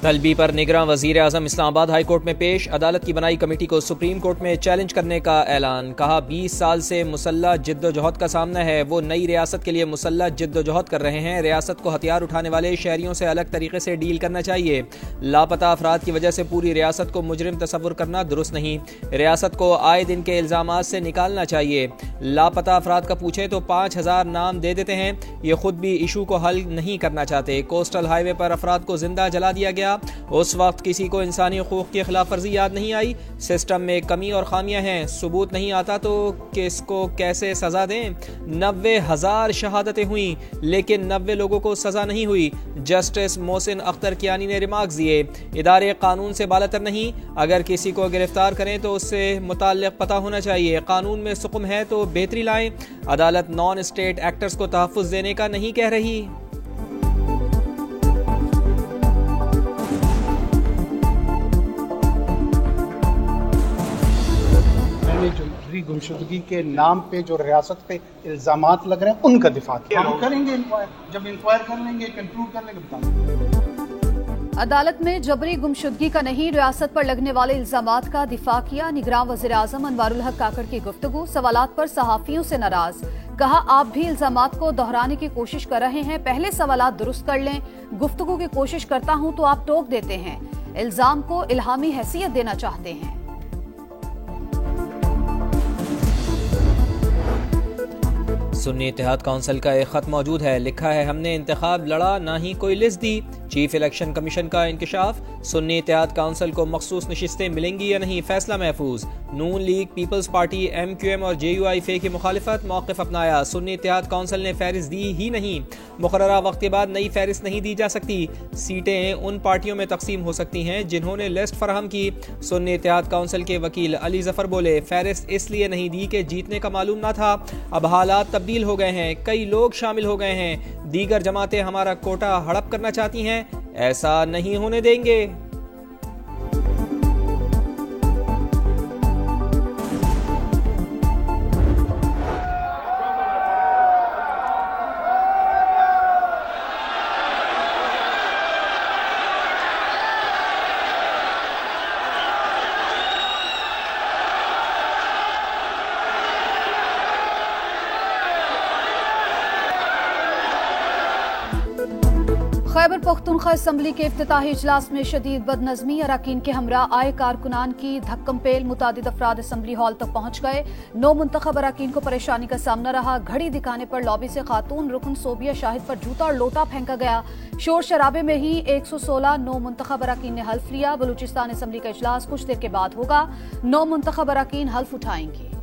तलबी पर निगरान वजीर आजम इस्लामाबाद हाई कोर्ट में पेश। अदालत की बनाई कमेटी को सुप्रीम कोर्ट में चैलेंज करने का ऐलान। कहा 20 साल से मुसल्लह जिद्दोजहद का सामना है, वो नई रियासत के लिए मुसल्लह जिद्दोजहद कर रहे हैं। रियासत को हथियार उठाने वाले शहरियों से अलग तरीके से डील करना चाहिए। लापता अफराद की वजह से पूरी रियासत को मुजरिम तस्वुर करना दुरुस्त नहीं। रियासत को आए दिन के इल्जामात से निकालना चाहिए। लापता अफराद का पूछे तो 5000 नाम दे देते हैं। ये खुद भी इशू को हल नहीं करना चाहते। कोस्टल हाईवे पर अफराद को जिंदा जला दिया गया। उस वक्त किसी को इंसानी हुकूक की खिलाफ वर्जी याद नहीं आई। सिस्टम में कमी और खामियां हैं, सबूत नहीं आता तो किसको कैसे सजा दें। 90,000 शहादतें हुई लेकिन 90 लोगों को सजा नहीं हुई। जस्टिस मोहसिन अख्तर कियानी ने रिमार्क्स दिए, इदारे कानून से बालातर नहीं। अगर किसी को गिरफ्तार करें तो उससे मुताल्लिक पता होना चाहिए। कानून में सुकुम है तो बेहतरी लाएं। अदालत नॉन स्टेट एक्टर्स को तहफ्फुज़ देने का नहीं कह रही। गुमशुदगी के नाम पे जो रियासत पे इल्जामात लग रहे हैं उनका दिफा किया। हम करेंगे इंक्वायर, जब इंक्वायर कर लेंगे, कंक्लूड कर लेंगे, बताएंगे। अदालत में जबरी गुमशुदगी का नहीं, रियासत पर लगने वाले इल्जामात का दिफा किया। निगरान वज़ीर आज़म अनवारुल हक काकड़ की गुफ्तगू। सवालात पर सहाफियों से नाराज। कहा आप भी इल्जामात को दोहराने की कोशिश कर रहे हैं, पहले सवालात दुरुस्त कर लें। गुफ्तगू की कोशिश करता हूं तो आप टोक देते हैं। इल्जाम को इल्हामी हैसियत देना चाहते हैं। सुन्नी इत्तेहाद काउंसिल का एक खत मौजूद है। लिखा है, हमने इंतखाब लड़ा, ना ही कोई लिस्ट दी। चीफ इलेक्शन कमीशन का इंकशाफ। सुन्नी इत्तेहाद काउंसिल को मखसूस नशिस्तें मिलेंगी या नहीं, फैसला महफूज। नून लीग, पीपल्स पार्टी, MQM और JUI की मुखालिफत, मौक़िफ़ अपनाया। सुन्नी इत्तेहाद काउंसिल ने फहरिस्त दी ही नहीं। मुकर्ररा वक्त के बाद नई फहरिस्त नहीं दी जा सकती। सीटें उन पार्टियों में तकसीम हो सकती हैं जिन्होंने लिस्ट फराहम की। सुन्नी इत्तेहाद काउंसिल के वकील अली जफर बोले, फहरिस्त इसलिए नहीं दी कि जीतने का मालूम ना था। अब हालात तब्दील हो गए हैं, कई लोग शामिल हो गए हैं। दीगर जमातें हमारा कोटा हड़प करना चाहती हैं, ऐसा नहीं होने देंगे। खैबर पख्तूनख्वा असम्बली के इफ्तिताही इजलास में शदीद बदनज़मी। अरकान के हमरा आए कारकुनान की धक्कम पेल। मुतादिद अफराद असम्बली हॉल तक पहुंच गए। 9 मुंतखब अरकान को परेशानी का सामना रहा। घड़ी दिखाने पर लॉबी से खातून रुकन सोबिया शाहिद पर जूता और लोटा फेंका गया। शोर शराबे में ही 116 9 मुंतखब अरकान ने हल्फ लिया। बलूचिस्तान असम्बली का इजलास कुछ देर के बाद होगा। 9 मुंतखब अरकान हल्फ उठाएंगे।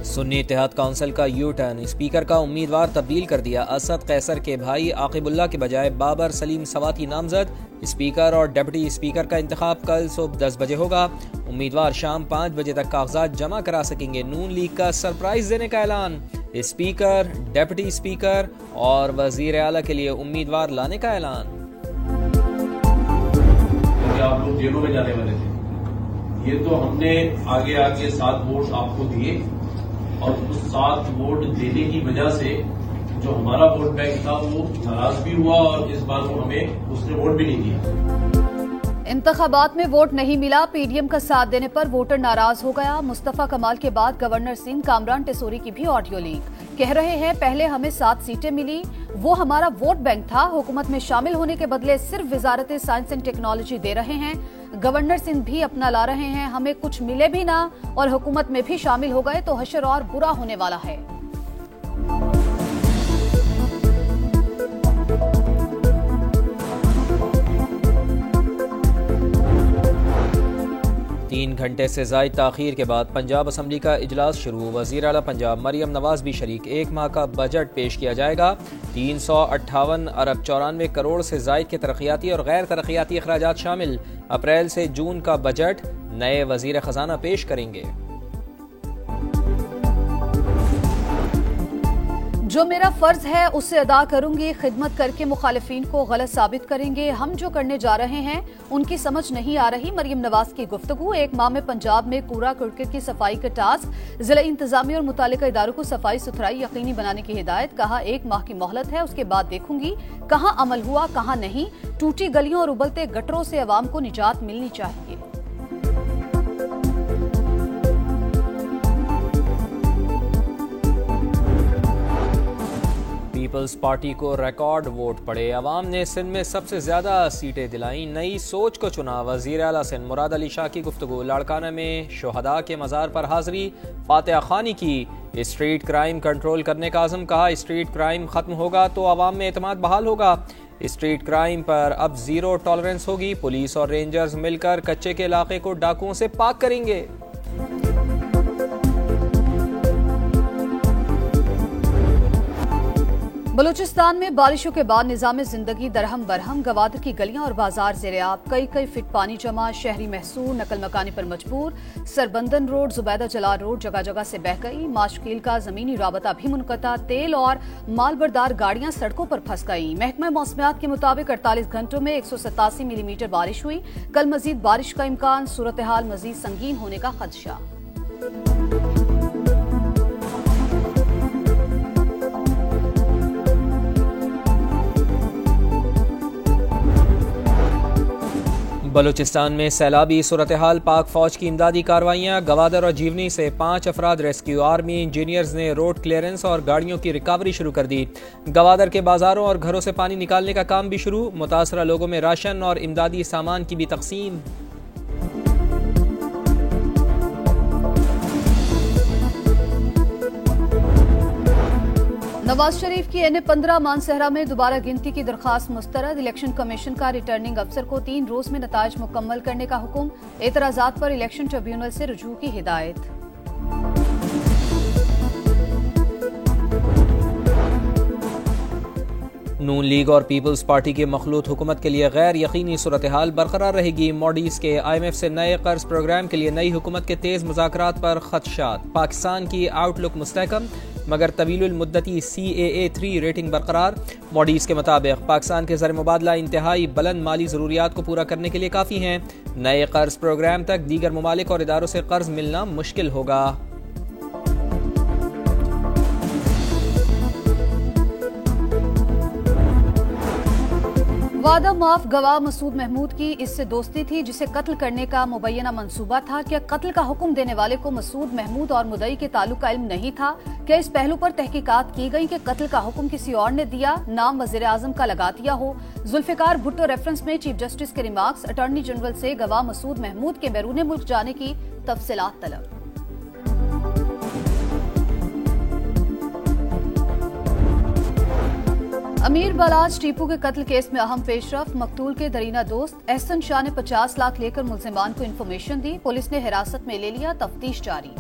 सुन्नी इत्तेहाद काउंसिल का यू टर्न। स्पीकर का उम्मीदवार तब्दील कर दिया। असद कैसर के भाई आकिबुल्लाह के बजाय बाबर सलीम सवाती नामजद। स्पीकर और डिप्टी स्पीकर का इंतखाब कल सुबह 10 बजे होगा। उम्मीदवार शाम 5 बजे तक कागजात जमा करा सकेंगे। नून लीग का सरप्राइज देने का ऐलान। स्पीकर, डिप्टी स्पीकर और वजीर आला के लिए उम्मीदवार लाने का ऐलान। आप लोग जेलों में जाने वाले थे, ये तो हमने आगे आगे 7 वोट आपको दिए और उस 7 वोट देने की वजह से जो हमारा वोट बैंक था वो नाराज भी हुआ और इस बार वो हमें उसने वोट भी नहीं दिया। इंतखाबात में वोट नहीं मिला। PDM का साथ देने पर वोटर नाराज हो गया। मुस्तफा कमाल के बाद गवर्नर सिंध कामरान टेसोरी की भी ऑडियो लीक। कह रहे हैं पहले हमें 7 सीटें मिली, वो हमारा वोट बैंक था। हुकूमत में शामिल होने के बदले सिर्फ वजारत साइंस एंड टेक्नोलॉजी दे रहे हैं। गवर्नर सिंध भी अपना ला रहे हैं। हमें कुछ मिले भी ना और हुकूमत में भी शामिल हो गए तो हशर और बुरा होने वाला है। तीन घंटे से ज़ायद ताख़ीर के बाद पंजाब असम्बली का इजलास शुरू। वज़ीर आला पंजाब मरियम नवाज भी शरीक। 1 माह का बजट पेश किया जाएगा। 358 अरब 94 करोड़ से ज़ायद के तरक्याती और गैर तरक्याती अखराजात शामिल। अप्रैल से जून का बजट नए वज़ीर ख़जाना पेश करेंगे। जो मेरा फर्ज है उसे अदा करूंगी, खिदमत करके मुखालिफिन को गलत साबित करेंगे। हम जो करने जा रहे हैं उनकी समझ नहीं आ रही। मरियम नवाज की गुफ्तगू। एक माह में पंजाब में कूड़ा करकट की सफाई का टास्क, जिला इंतजामिया और मुतालिका इदारों को सफाई सुथराई यकीनी बनाने की हिदायत। कहा 1 माह की मोहलत है, उसके बाद देखूंगी कहां अमल हुआ कहां नहीं। टूटी गलियों और उबलते गटरों से अवाम को निजात मिलनी चाहिए। पीपल्स पार्टी को रिकॉर्ड वोट पड़े। अवाम ने सिंध में सबसे ज्यादा सीटें दिलाई। नई सोच को चुना। वजीर आला सिंध मुराद अली शाह की गुफ्तगू। लाड़काना में शोहदा के मज़ार पर हाजिरी, फातिहा खानी की। स्ट्रीट क्राइम कंट्रोल करने का आज़म। कहा स्ट्रीट क्राइम खत्म होगा तो अवाम में एतमाद बहाल होगा। स्ट्रीट क्राइम पर अब जीरो टॉलरेंस होगी। पुलिस और रेंजर्स मिलकर कच्चे के इलाके को डाकुओं से पाक करेंगे। बलूचिस्तान में बारिशों के बाद निजाम जिंदगी दरहम बरहम। गवादर की गलियां और बाजार ज़ेर-ए-आब। कई फीट पानी जमा। शहरी महसूर नकल मकानी पर मजबूर। सरबंदन रोड, जुबैदा जलाल रोड जगह जगह से बह गई। माशकील का जमीनी राबता भी मुनक़ता। तेल और मालबरदार गाड़ियां सड़कों पर फंस गई। महकमा मौसमियात के मुताबिक 48 घंटों में 187 मिलीमीटर बारिश हुई। कल मजीद बारिश का इम्कान। सूरत हाल मजीद संगीन होने का खदशा। बलूचिस्तान में सैलाबी सूरत हाल। पाक फौज की इमदादी कार्रवाइयाँ। गवादर और जीवनी से 5 अफराद रेस्क्यू। आर्मी इंजीनियर्स ने रोड क्लियरेंस और गाड़ियों की रिकवरी शुरू कर दी। गवादर के बाजारों और घरों से पानी निकालने का काम भी शुरू। मुतासरा लोगों में राशन और इमदादी सामान की भी तकसीम। नवाज शरीफ की NA-15 मानसहरा में दोबारा गिनती की दरखास्त मुस्तरद। इलेक्शन कमीशन का रिटर्निंग अफसर को 3 रोज में नताइज मुकम्मल करने का हुक्म। एतराजात पर इलेक्शन ट्रिब्यूनल से रुजू की हिदायत। नून लीग और पीपल्स पार्टी की मखलूत हुकूमत के लिए गैर यकीनी सूरत हाल बरकरार रहेगी। मॉडीज के IMF से नए कर्ज प्रोग्राम के लिए नई हुकूमत के तेज मुज़ाकरात पर खदशात। पाकिस्तान की आउटलुक मुस्तहकम मगर तवीलुल मुद्दती CAA-3 रेटिंग बरकरार। मॉडीज के मुताबिक पाकिस्तान के ज़र मुबादला इंतहाई बुलंद माली ज़रूरियात को पूरा करने के लिए काफ़ी हैं। नए कर्ज प्रोग्राम तक दीगर ममालिक और इदारों से कर्ज मिलना मुश्किल होगा। वादा माफ गवाह मसूद महमूद की इससे दोस्ती थी जिसे कत्ल करने का मुबैना मंसूबा था। क्या कत्ल का हुक्म देने वाले को मसूद महमूद और मुदई के ताल्लुक का इल्म नहीं था? क्या इस पहलू पर तहकीकात की गई कि कत्ल का हुक्म किसी और ने दिया, नाम वजीर आजम का लगा दिया हो? जुल्फिकार भुट्टो रेफरेंस में चीफ जस्टिस के रिमार्क्स। अटॉर्नी जनरल से गवाह मसूद महमूद के बैरून मुल्क जाने की तफसीलात तलब। अमीर बलाज टीपू के कत्ल केस में अहम पेशरफ्त। मकतूल के दरीना दोस्त एहसन शाह ने 50 लाख लेकर मुल्जिमान को इन्फॉर्मेशन दी। पुलिस ने हिरासत में ले लिया। तफ्तीश जारी।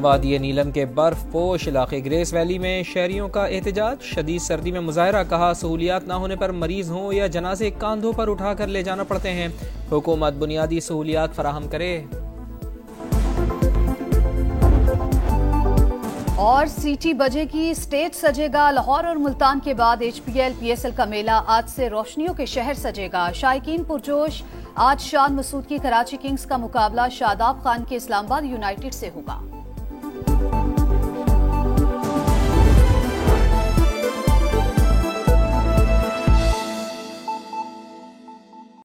वादी नीलम के बर्फ पोश इलाके ग्रेस वैली में शहरियों का एहतजाज। शदीद सर्दी में मुजाहरा। कहा सहूलियात न होने पर मरीज हों या जनाजे कांधों पर उठाकर ले जाना पड़ते हैं। हुकूमत बुनियादी सहूलियात फराहम करे। और सीटी बजेगी, स्टेज सजेगा। लाहौर और मुल्तान के बाद HPL PSL का मेला। आज से रोशनियों के शहर सजेगा। शायकीन पुरजोश। आज शान मसूद की कराची किंग्स का मुकाबला शादाब खान के इस्लामाबाद यूनाइटेड से होगा।